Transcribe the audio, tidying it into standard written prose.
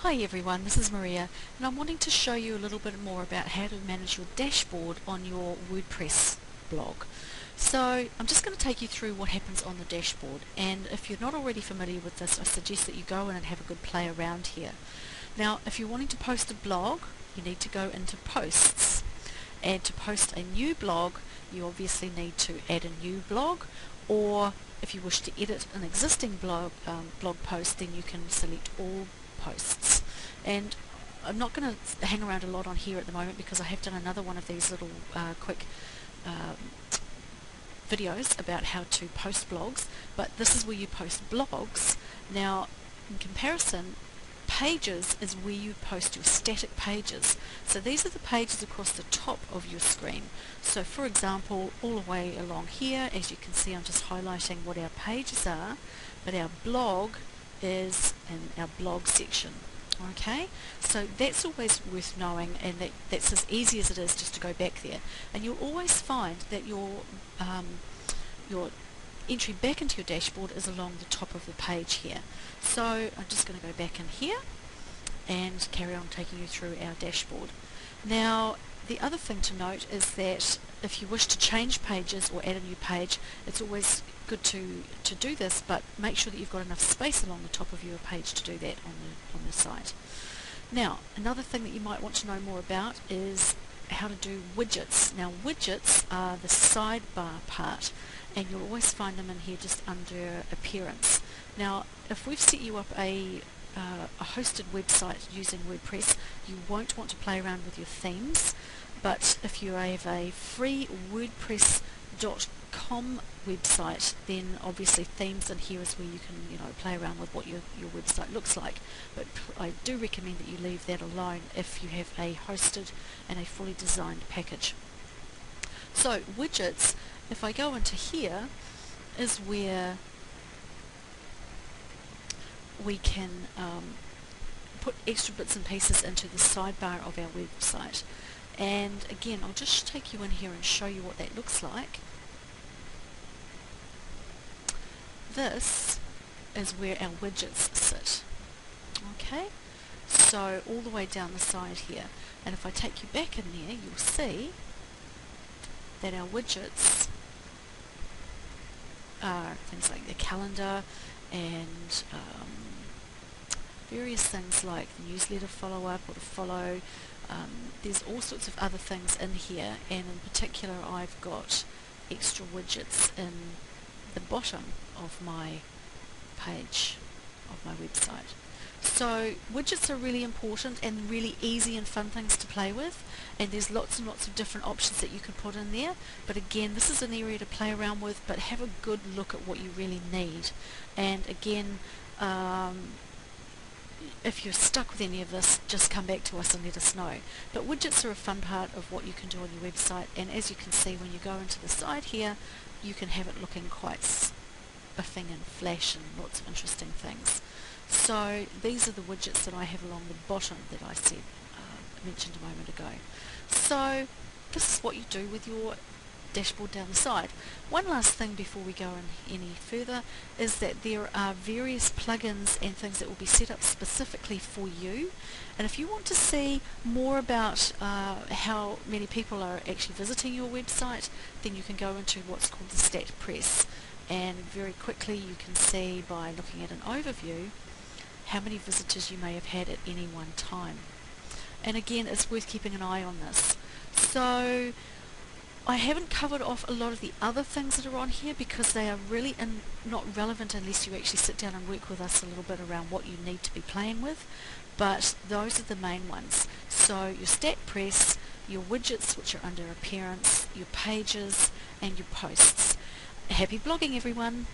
Hi everyone, this is Maria and I'm wanting to show you a little bit more about how to manage your dashboard on your WordPress blog. So I'm just going to take you through what happens on the dashboard, and if you're not already familiar with this, I suggest that you go in and have a good play around here. Now if you're wanting to post a blog, you need to go into posts, and to post a new blog you obviously need to add a new blog, or if you wish to edit an existing blog post, then you can select all posts. And I'm not going to hang around a lot on here at the moment because I have done another one of these little quick videos about how to post blogs, but this is where you post blogs. Now in comparison, pages is where you post your static pages. So these are the pages across the top of your screen. So for example, all the way along here, as you can see, I'm just highlighting what our pages are, but our blog is in our blog section. Okay, so that's always worth knowing, and that's as easy as it is just to go back there, and you'll always find that your entry back into your dashboard is along the top of the page here. So I'm just going to go back in here and carry on taking you through our dashboard. Now the other thing to note is that if you wish to change pages or add a new page, it's always good to do this, but make sure that you've got enough space along the top of your page to do that on the site. Now another thing that you might want to know more about is how to do widgets. Now widgets are the sidebar part, and you'll always find them in here just under appearance. Now if we've set you up a hosted website using WordPress, you won't want to play around with your themes, but if you have a free WordPress.com website, then obviously themes in here is where you can play around with what your website looks like. But I do recommend that you leave that alone if you have a hosted and a fully designed package. So widgets, if I go into here, is where we can put extra bits and pieces into the sidebar of our website. And again, I'll just take you in here and show you what that looks like. This is where our widgets sit. Okay, so all the way down the side here, and if I take you back in there, you'll see that our widgets are things like the calendar and various things like the newsletter follow-up or to follow. There's all sorts of other things in here, and in particular I've got extra widgets in the bottom of my page of my website. So widgets are really important and really easy and fun things to play with, and there's lots and lots of different options that you can put in there. But again, this is an area to play around with, but have a good look at what you really need. And again, if you're stuck with any of this, just come back to us and let us know. But widgets are a fun part of what you can do on your website, and as you can see when you go into the side here, you can have it looking quite spiffing and flash and lots of interesting things. So these are the widgets that I have along the bottom that I mentioned a moment ago. So this is what you do with your dashboard down the side. One last thing before we go any further is that there are various plugins and things that will be set up specifically for you, and if you want to see more about how many people are actually visiting your website, then you can go into what's called the stat press, and very quickly you can see by looking at an overview how many visitors you may have had at any one time. And again, it's worth keeping an eye on this. So I haven't covered off a lot of the other things that are on here because they are really not relevant unless you actually sit down and work with us a little bit around what you need to be playing with, but those are the main ones. So your stat press, your widgets which are under appearance, your pages, and your posts. Happy blogging everyone!